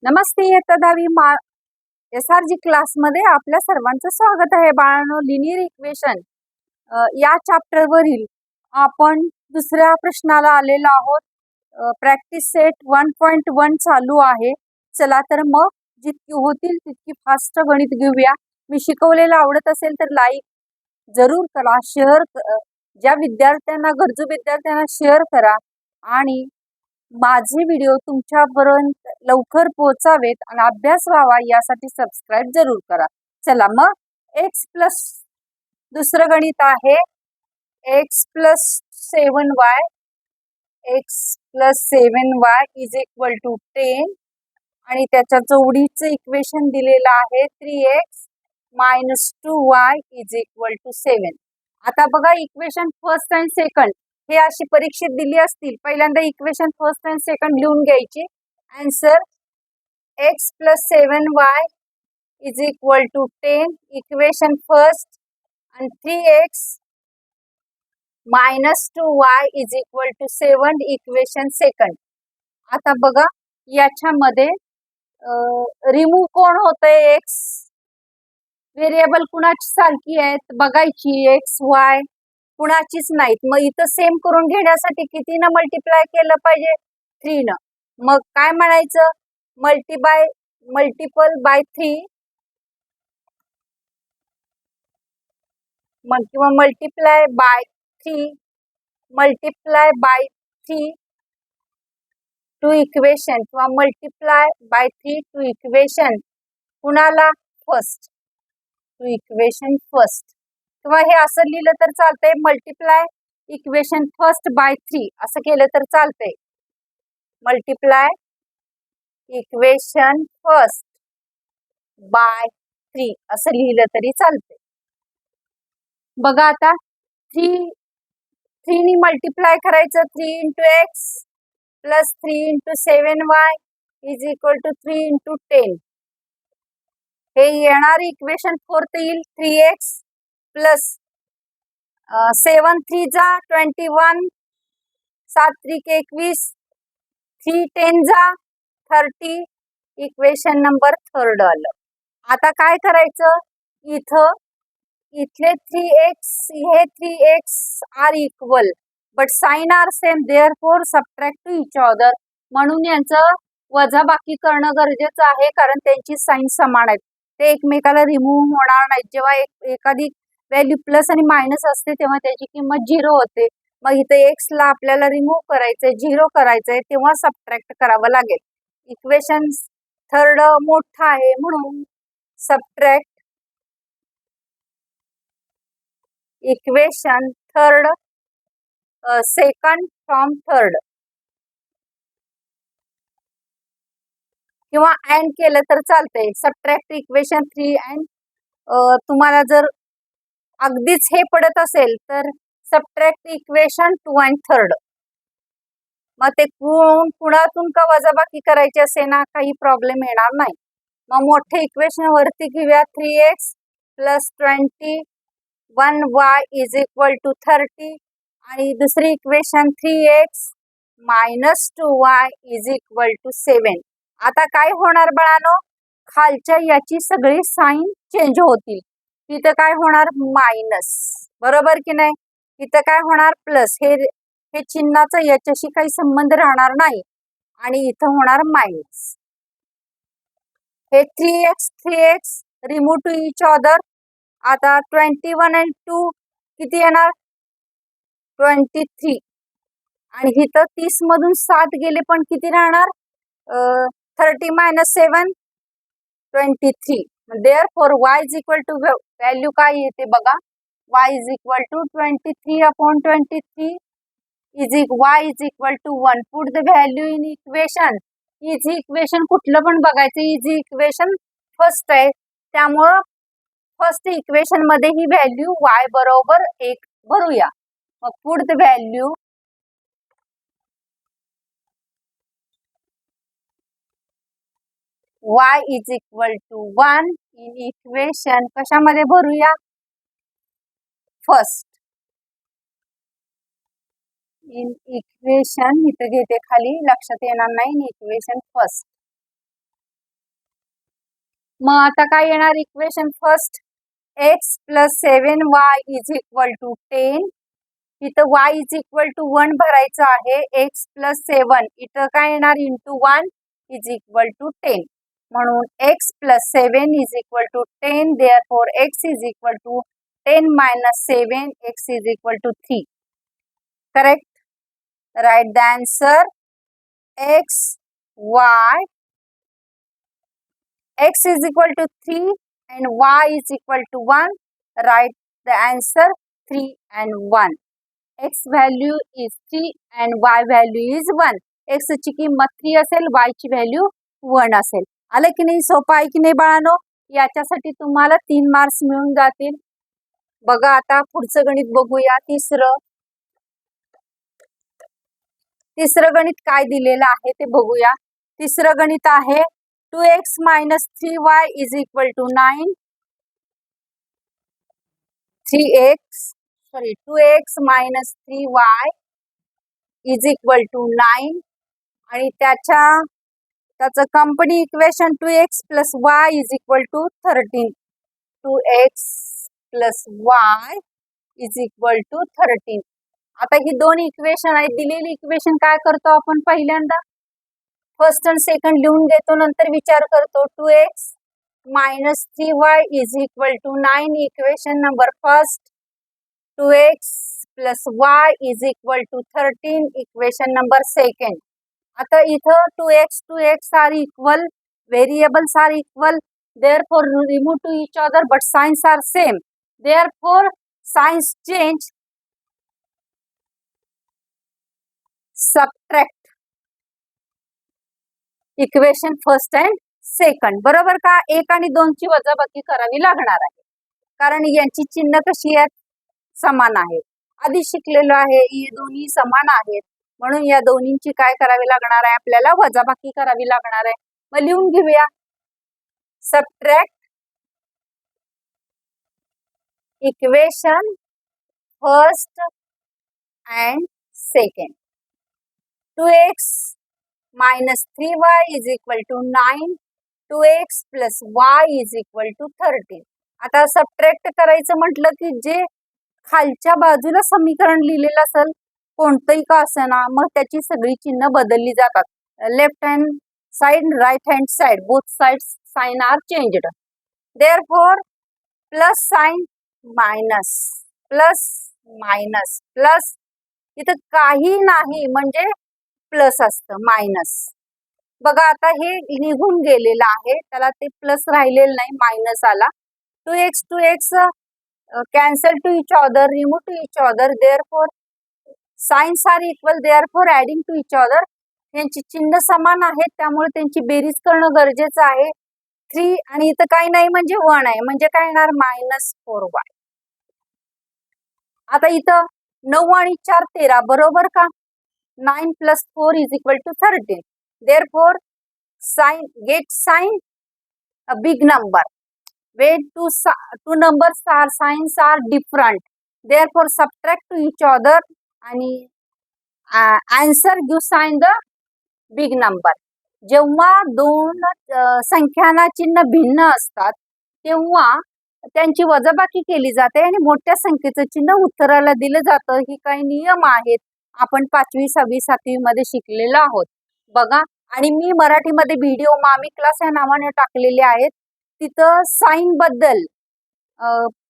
नमस्ते इयत्ता 10वी SRG क्लासमध्ये आपल्या सर्वांचं स्वागत आहे बाळांनो. लिनियर इक्वेशन या चॅप्टर वरील आपण दुसऱ्या प्रश्नाला आलेलो आहोत. प्रॅक्टिस सेट 1.1 चालू आहे. चला तर मग जितकी होतील तितकी फास्ट गणित घेऊया. मी शिकवलेलं आवडत असेल तर लाईक जरूर करा, शेअर ज्या विद्यार्थ्यांना गरजू विद्यार्थ्यांना शेअर करा आणि माझे व्हिडिओ तुमच्यापर्यंत लवकर पोहोचावेत आणि अभ्यास व्हावा यासाठी सबस्क्राईब जरूर करा. चला मग x प्लस दुसरं गणित आहे x plus 7y is equal to 10 आणि त्याच्या जोडीचं इक्वेशन दिलेलं आहे 3x minus 2y is equal to 7. आता बघा इक्वेशन फर्स्ट आणि सेकंड हे अशी परीक्षेत दिली असतील. पहिल्यांदा इक्वेशन फर्स्ट आणि सेकंड लिहून घ्यायची. Answer x plus 7y is equal to 10 equation first आणि 3x minus 2y is equal to 7 equation second. आता बघा याच्यामध्ये रिमूव्ह कोण होतंय? x व्हेरिएबल कुणाची सारखी आहेत बघायची, x y कुणाचीच नाहीत. मग इथं सेम करून घेण्यासाठी कितीनं मल्टिप्लाय केलं पाहिजे? 3 न. मग काय म्हणायचं? मल्टिपल बाय 3 मग किंवा मल्टिप्लाय बाय 3 टू इक्वेशन किंवा मल्टिप्लाय बाय 3 टू इक्वेशन कुणाला? First to equation first. किंवा हे असं लिहिलं तर चालतंय, मल्टिप्लाय इक्वेशन फर्स्ट बाय 3 असं केलं तर चालतंय. मल्टिप्लाय इक्वेशन फर्स्ट बाय 3 असं लिहिलं तरी चालतंय. बघा आता 3 नी मल्टिप्लाय करायचं. 3 इंटू एक्स plus 3 into 7y is equal to 3 into 10. हे येणारे इक्वेशन फोर्थ येईल 3x प्लस 7 3 जा 21 7 3 21 3 10 जा 30 इक्वेशन नंबर थर्ड आलं. आता काय करायचं? इथले 3x हे 3x are equal but sign are same therefore subtract to each other. म्हणून यांचं वजाबाकी करणं गरजेचं आहे कारण त्यांची साइन समान आहेत. ते एकमेकाला रिमूव्ह होणार नाहीत. जेव्हा एखादी व्हॅल्यू प्लस आणि मायनस असते तेव्हा त्याची किंमत 0 होते. मग इथे x ला आपल्याला रिमूव्ह करायचंय, 0 करायचंय, तेव्हा सबट्रॅक्ट करावं लागेल. इक्वेशन थर्ड मोठा आहे म्हणून subtract equation third second from third किंवा अँड केलं तर चालतंय. सबट्रॅक्ट इक्वेशन 3 अँड तुम्हाला जर अगदीच हे पडत असेल तर सबट्रॅक्ट इक्वेशन 2 अँड थर्ड. मग ते कुणातून का वजाबाकी करायची असे ना काही प्रॉब्लेम येणार नाही. मग मोठे इक्वेशन वरती घेऊया. 3x plus 21y is equal to 30 आणि दुसरी equation 3x minus 2y is equal to 7. आता काय होणार बाळांनो? खालच्या याची सगळी साइन चेंज होतील. तिथं काय होणार? मायनस, बरोबर की नाही? इथं काय होणार? प्लस. हे चिन्हाचा याच्याशी काही संबंध राहणार नाही आणि इथं होणार मायनस. हे 3x remove to each other. आता 21 आणि 2 किती येणार? 23 आणि इथं 30 मधून 7 गेले पण किती राहणार? 30 minus 7 23. Therefore y is equal to value काय येते बघा. y is equal to 23 upon 23 y is equal to 1. Put the value in equation. Easy equation कुठलं पण बघायचं. इझी इक्वेशन फर्स्ट आहे त्यामुळं फर्स्ट इक्वेशन मध्ये ही व्हॅल्यू y बरोबर 1 भरूया. मग put the value y is equal to 1 in equation कशामध्ये भरूया? फर्स्ट. इन इक्वेशन इथं घेते खाली, लक्षात येणार नाही. इन इक्वेशन फर्स्ट मग आता काय येणार equation first, x plus 7y is equal to 10. इथं y इज इक्वल टू 1 भरायचं आहे. x प्लस 7 इथं काय येणार इंटू 1 इज इक्वल टू 10. म्हणून x plus 7 is equal to 10. Therefore x is equal to 10 minus 7, x is equal to 3. Correct. Write the answer. x is equal to 3 and y is equal to 1. Write the answer 3 and 1. x value is 3 and y value is 1. x ची किंमत 3 असेल, y ची value 1 असेल. आलं की नाही? सोपं आहे की नाही बाळांनो? याच्यासाठी तुम्हाला 3 मार्क्स मिळून जातील. बघा आता पुढचं गणित बघूया. तिसरं गणित काय दिलेलं आहे ते बघूया. तिसरं गणित आहे 2x minus 3y is equal to 9. 2x minus 3y is equal to 9. आणि त्याचं company equation 2x plus y is equal to 13. 2x plus y is equal to 13. आता ही दोन इक्वेशन आहेत. दिलेली इक्वेशन काय करतो आपण? पहिल्यांदा फर्स्ट आणि सेकंड लिहून घेतो, नंतर विचार करतो. 2x minus 3y is equal to 9 equation number first. 2x plus y is equal to 13 equation number second. आता इथं 2x are equal, variables are equal, therefore remove to each other but signs are same, therefore signs change. Subtract equation first and second. बरोबर का? 1 आणि 2 ची वजाबाकी करावी लागणार आहे, कारण यांची चिन्ह कशी आहेत? समान आहेत. आधी शिकलेलो आहे हे दोन्ही समान आहेत, म्हणून या दोन्हींची काय करावी लागणार आहे? आपल्याला वजाबाकी करावी लागणार आहे. मग लिहून घेऊया. Subtract equation first and second. 2x minus 3y is equal to 9. 2x plus y is equal to 13. आता सबट्रॅक्ट करायचं म्हटलं की जे खालच्या बाजूला समीकरण लिहिलेलं असेल कोणतंही का असेना, मग त्याची सगळी चिन्ह बदलली जातात. Left hand side, right hand side, both sides sign are changed. Therefore plus sign minus, plus minus plus, इथं काही नाही म्हणजे प्लस असतं, मायनस. बघा आता हे निघून गेलेलं आहे, त्याला ते प्लस राहिलेलं नाही, मायनस आला. 2x cancel to each other, remove to each other, therefore signs are equal, therefore adding to each other. यांची चिन्ह समान आहेत, त्यामुळे त्यांची बेरीज करणं गरजेचं आहे. 3 आणि इथं काही नाही म्हणजे 1 आहे, म्हणजे काय येणार? -4y. आता इथं 9 आणि 4 13, बरोबर का? 9 plus 4 is equal to 13. Therefore, get sign a big number. When two numbers are signs are different. Therefore, subtract to each other and answer give sign the big number. जेव्हा दोन संख्यांना चिन्ह भिन्न असतात तेव्हा त्यांची वजाबाकी केली जाते आणि मोठ्या संख्येचं चिन्ह उत्तराला दिलं जातं. ही काही नियम आहेत, आपण 5वी 6वी 7वी मध्ये शिकलेलो आहोत. बघा, आणि मी मराठीमध्ये व्हिडिओ मामी क्लास या नावाने टाकलेले आहेत. तिथं साइन बद्दल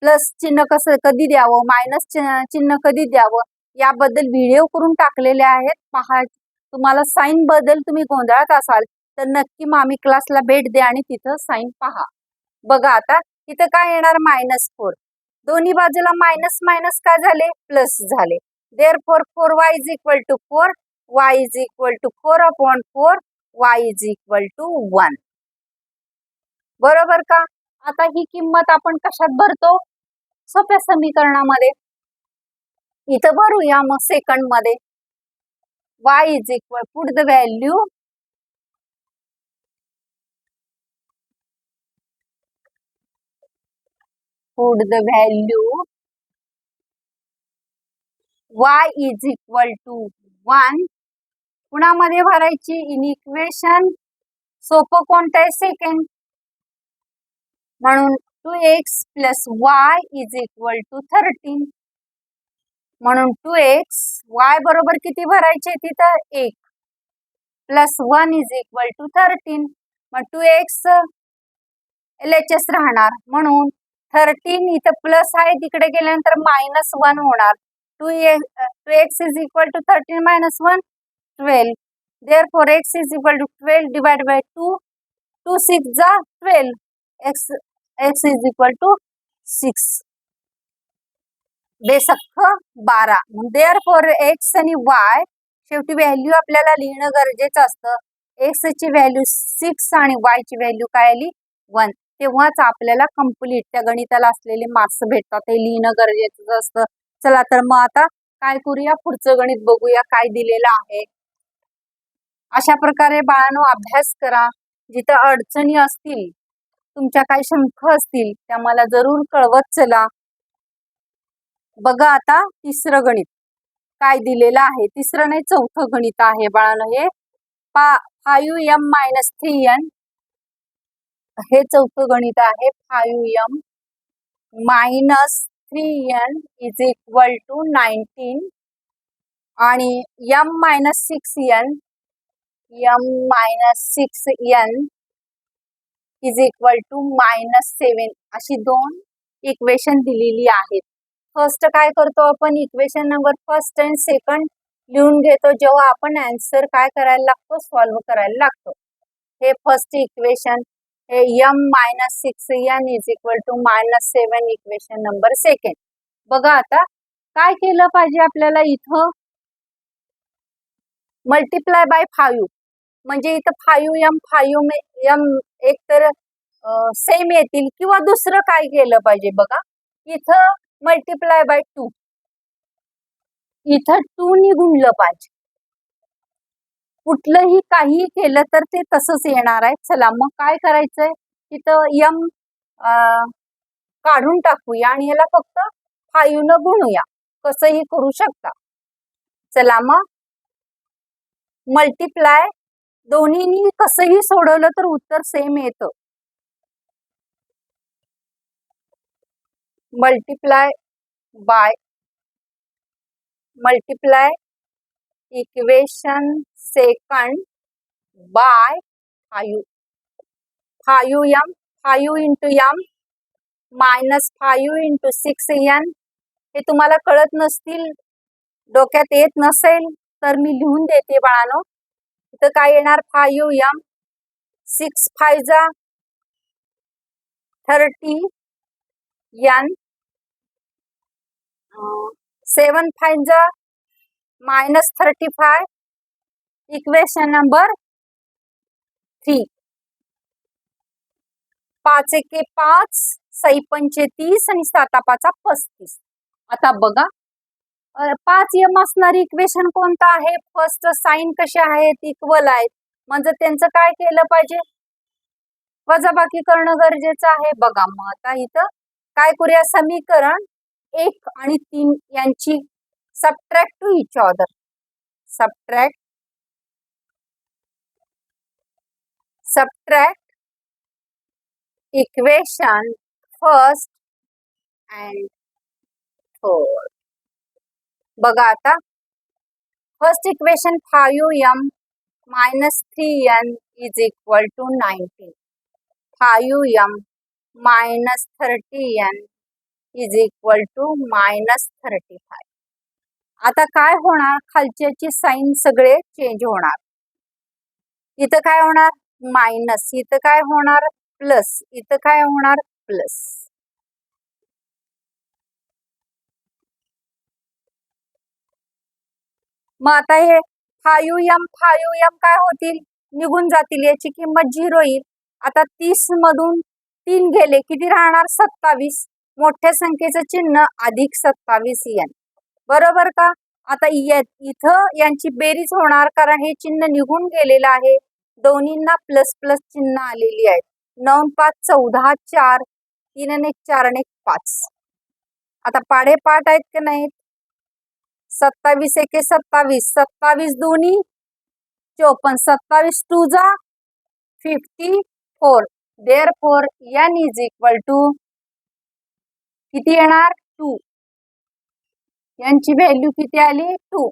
प्लस चिन्ह कसं कधी द्यावं, मायनस चिन्ह कधी द्यावं याबद्दल व्हिडिओ करून टाकलेले आहेत. पहा, तुम्हाला साइन बद्दल तुम्ही गोंधळात असाल तर नक्की मामी क्लासला भेट द्या आणि तिथं साइन पहा. बघा आता इथं काय येणार? -4. दोन्ही बाजूला मायनस मायनस काय झाले? प्लस झाले. Therefore 4y is equal to 4, y is equal to 4/4, y is equal to 1. बरोबर का? आता ही किंमत आपण कशात भरतो? सोप्या समीकरणामध्ये. इथं भरूया मग सेकंड मध्ये. y is equal, put the value, y is equal to 1. कुणामध्ये भरायची? इन इक्वेशन सोपं कोणतं आहे? सेकंड. म्हणून 2x + y is equal to 13. म्हणून 2x y बरोबर किती भरायचे तिथं 1 + 1 इज इक्वल टू 13. मग 2x LHS राहणार. म्हणून 13 इथं प्लस आहे तिकडे गेल्यानंतर -1 होणार. 2x is equal to 13 - 1 12. Therefore x is equal to 12 divided by 2. 2 6 जा 12. x is equal to 6. बेसख्ख 12. Therefore x आणि y शेवटी व्हॅल्यू आपल्याला लिहिणं गरजेचं असतं. x ची व्हॅल्यू 6 आणि y ची व्हॅल्यू काय आली 1. तेव्हाच आपल्याला कंप्लीट त्या गणिताला असलेले मार्क्स भेटतात. ते लिहिणं गरजेचं असतं. चला तर मग आता काय करूया, पुढचं गणित बघूया काय दिलेलं आहे. अशा प्रकारे बाळांनो अभ्यास करा. जिथं अडचणी असतील, तुमच्या काही शंका असतील त्या मला जरूर कळवत चला. बघा आता तिसरं गणित काय दिलेलं आहे. तिसरं नाही, चौथं गणित आहे बाळांनो. हे 5m - 3n हे चौथं गणित आहे. 5m - 3n is equal to 19 आणि m - 6n is equal to -7 अशी दोन इक्वेशन दिलेली आहेत. फर्स्ट काय करतो आपण, इक्वेशन नंबर फर्स्ट आणि सेकंड लिहून घेतो जेव्हा आपण आन्सर काय करायला लागतो, सॉल्व्ह करायला लागतो. हे फर्स्ट इक्वेशन, हे m - 6n is equal to -7 equation number second. बघा आता काय केलं पाहिजे आपल्याला, इथं मल्टिप्लाय बाय 5 म्हणजे इथं 5m एक तर सेम येतील किंवा दुसरं काय केलं पाहिजे बघा, इथं मल्टिप्लाय बाय 2, इथं 2 नी गुणलं पाहिजे. कुठलंही काही केलं तर ते तसंच येणार आहे. चला मग काय करायचंय, इथं m काढून टाकूया आणि याला फक्त 5 न गुणूया. कसंही करू शकता. चला मग मल्टिप्लाय दोन्हीनी कसंही सोडवलं तर उत्तर सेम येतं. Multiply equation second by 5. 5 into m -5 into 6n. हे तुम्हाला कळत नसतील, डोक्यात येत नसेल तर मी लिहून देते बाळांनो. इथं काय येणार, 5m 6 5 जा 30n 7 5 जा -35. Equation number 3. 5 एके 5, 6 पंचे 30 आणि 7 5 35. आता बघा 5m असणारी इक्वेशन कोणतं आहे, फर्स्ट साइन कसे आहेत, इक्वल आहेत. म्हणजे त्यांचं काय केलं पाहिजे, वजाबाकी करणं गरजेचं आहे. बघा मग आता इथं काय करूया, समीकरण 1 आणि 3 यांची subtract to each other. Subtract equation first and third. बघा आता first equation 5m - 3n is equal to 19. 5m - 30n is equal to -35. आता काय होणार, खालच्याची साइन सगळे चेंज होणार. इथं काय होणार मायनस, इथं काय होणार प्लस, इथं काय होणार प्लस. मग आता हे 5m काय होतील, निघून जातील, याची किंमत 0 येईल. आता 30 मधून 3 गेले किती राहणार 27. मोठ्या संख्येचं चिन्ह अधिक 27n, बरोबर का. आता इथं यांची बेरीज होणार कारण हे चिन्ह निघून गेलेलं आहे. दोन्हींना प्लस प्लस चिन्ह आलेली आहे. 9 5 14 4 3 आणि 1 4 आणि 1 5. आता पाढे पाठ आहेत की नाहीत, 27 एके 27, 27 दोन्ही 54, 27 2 जा 54. Therefore n is equal to किती येणार 2. यांची व्हॅल्यू किती आली 2.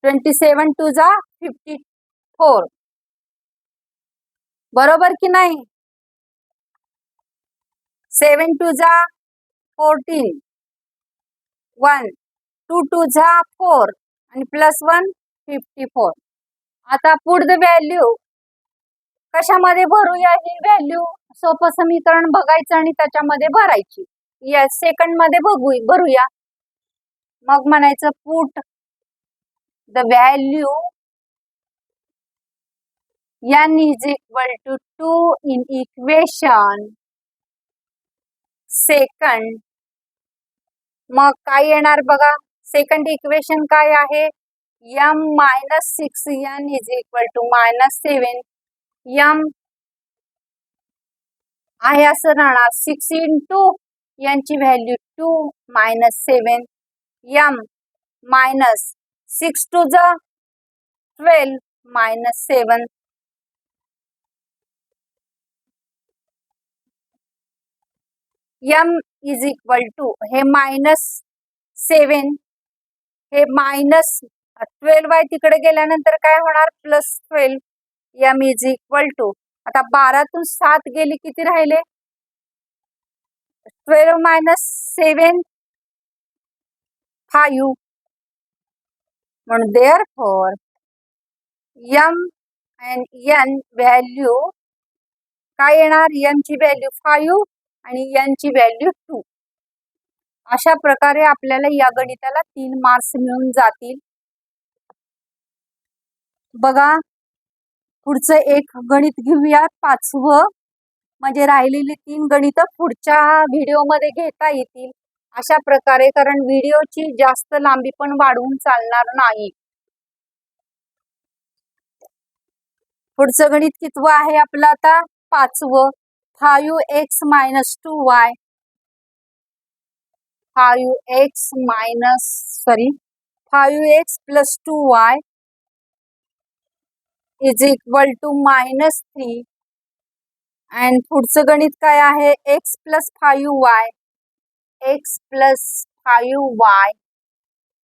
27 2 जा 54. बरोबर की नाही. 7 2 जा 14. 1 2 2 जा 4 आणि +1 54. आता पुढ द व्हॅल्यू कशामध्ये भरूया. ही व्हॅल्यू सोपं समीकरण बघायचं आणि त्याच्यामध्ये भरायची. या सेकंड मध्ये भरूया. मग म्हणायचं put the value n is equal to 2 in equation second. मग काय येणार बघा. सेकंड इक्वेशन काय आहे. m-6n is equal to -7. m आहे असं राहणार 6 इंटू यांची व्हॅल्यू 2 -7. m -6 2 जा 12 -7. m इज इक्वल टू हे -7 हे -12 आहे. तिकडे गेल्यानंतर काय होणार +12. m इज इक्वल टू आता 12 तून 7 गेली किती राहिले 12 - 7 5. म्हणून therefore m and n value काय येणार. m ची व्हॅल्यू 5 आणि n ची व्हॅल्यू 2. अशा प्रकारे आपल्याला या गणिताला 3 मार्क्स मिळून जातील. बघा पुढचं एक गणित घेऊया 5वं. म्हणजे राहिलेली 3 गणित पुढच्या व्हिडिओमध्ये घेता येतील. अशा प्रकारे कारण व्हिडिओची जास्त लांबी पण वाढवून चालणार नाही. पुढचं गणित कितवं आहे आपलं आता 5वं. 5x - 2y 5x + 2y is equal to -3. आणि पुढचं गणित काय आहे x + 5y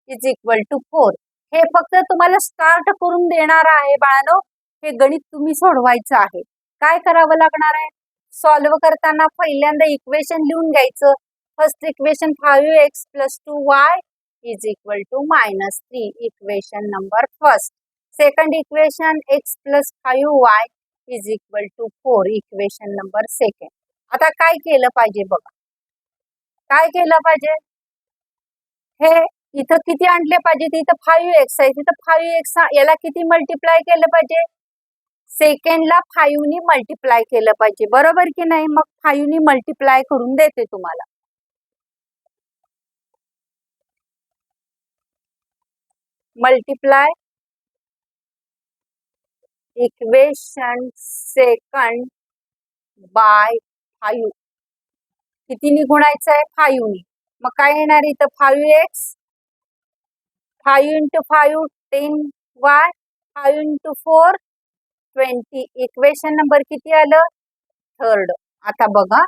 is equal to 4. हे फक्त तुम्हाला स्टार्ट करून देणार आहे बाळांनो. हे गणित तुम्ही सोडवायचं आहे. काय करावं लागणार आहे. सॉल्व्ह करताना पहिल्यांदा इक्वेशन लिहून घ्यायचं. First equation 5x + 2y is equal to -3. Equation number first. Second equation x + 5y is equal to 4. Equation number second. आता काय केलं पाहिजे बघा. काय केलं पाहिजे. हे इथं किती आणले पाहिजे. इथं 5x आहे. तिथं 5x याला किती मल्टिप्लाय केलं पाहिजे. सेकंडला 5 नी मल्टिप्लाय केलं पाहिजे. बरोबर की नाही. मग 5 नी मल्टिप्लाय करून देते तुम्हाला. Multiply equation second by 5. कितीनी गुणायचं आहे 5 नी. मग काय येणार इथं 5x 5 × 5 10y 5 × 4 20. इक्वेशन नंबर किती आलं थर्ड. आता बघा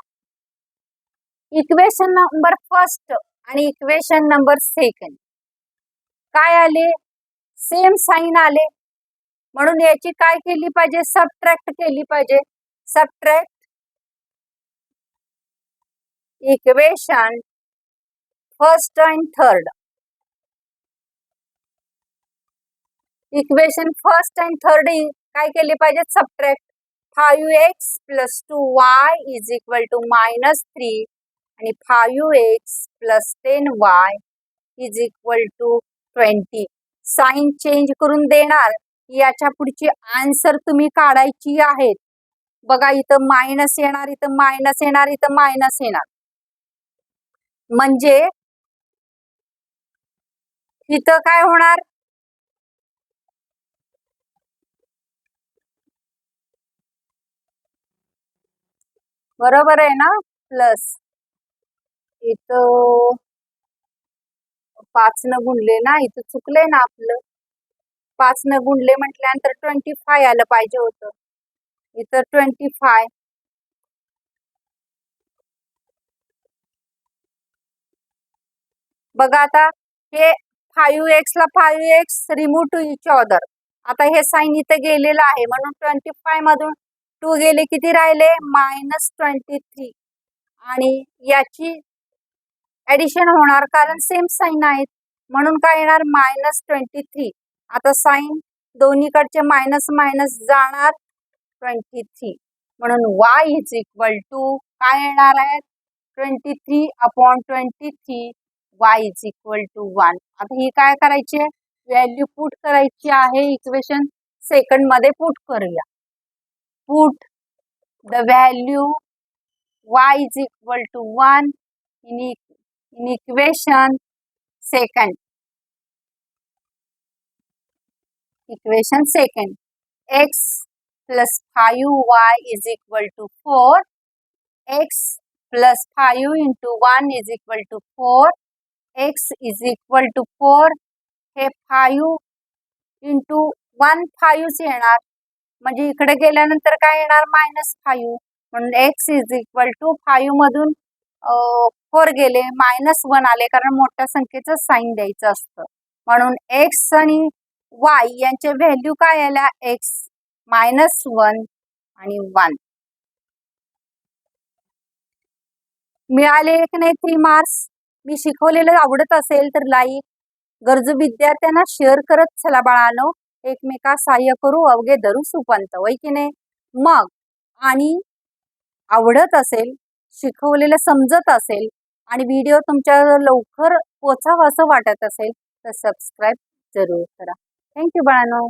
इक्वेशन नंबर फर्स्ट आणि इक्वेशन नंबर सेकंड काय आले सेम साइन आले. म्हणून याची काय केली पाहिजे सबट्रॅक्ट केली पाहिजे. सबट्रॅक्ट इक्वेशन फर्स्ट आणि थर्ड. इक्वेशन फर्स्ट आणि थर्ड काय केले पाहिजे subtract. 5x + 2y is equal to -3 आणि 5x + 10y is equal to 20. Sign change करून देणार. याच्या पुढची आन्सर तुम्ही काढायची आहेत. बघा इथं मायनस येणार, इथं मायनस येणार, इथं मायनस येणार. म्हणजे इथं काय होणार बरोबर आहे ना. प्लस इथं 5 न गुणले ना. इथं चुकले ना आपलं. 5 न गुणले म्हटल्यानंतर 25 आलं पाहिजे होतं. इथं 25 बघा आता हे 5x ला 5x remove to each other. आता हे साइन इथे गेलेलं आहे म्हणून 25 मधून 2 गेले, किती राहिले -23. आणि याची ऍडिशन होणार कारण सेम साइन आहेत म्हणून काय येणार -23. आता साइन दोन्हीकडचे मायनस मायनस जाणार 23 म्हणून y इज इक्वल टू काय येणार आहे 23/23 y इज इक्वल टू 1. आता ही काय करायची आहे व्हॅल्यू पुट करायची आहे इक्वेशन सेकंड मध्ये पुट करूया. Put the value y is equal to 1 in equation second. Equation second, x plus 5y is equal to 4. X plus 5 into 1 is equal to 4. X is equal to 4. हे 5 into 1 5 येणार म्हणजे इकडे गेल्यानंतर काय येणार -5 म्हणून x is equal to 5 मधून 4 गेले -1 आले कारण मोठ्या संख्येचं साइन द्यायचं असतं म्हणून x आणि y यांचे व्हॅल्यू काय आल्या x -1 आणि 1 मिळाले की नाही 3 मार्क्स. मी शिकवलेलं आवडत असेल तर लाईक, गरजू विद्यार्थ्यांना शेअर करत चला बाळांनो. एकमेका सहाय्य करू अवघे धरू सुपंत, होय की नाही. मग आणि आवडत असेल, शिकवलेलं समजत असेल आणि व्हिडिओ तुमच्या लवकर पोचावा असं वाटत असेल तर सबस्क्राईब जरूर करा. थँक्यू बाळांनो.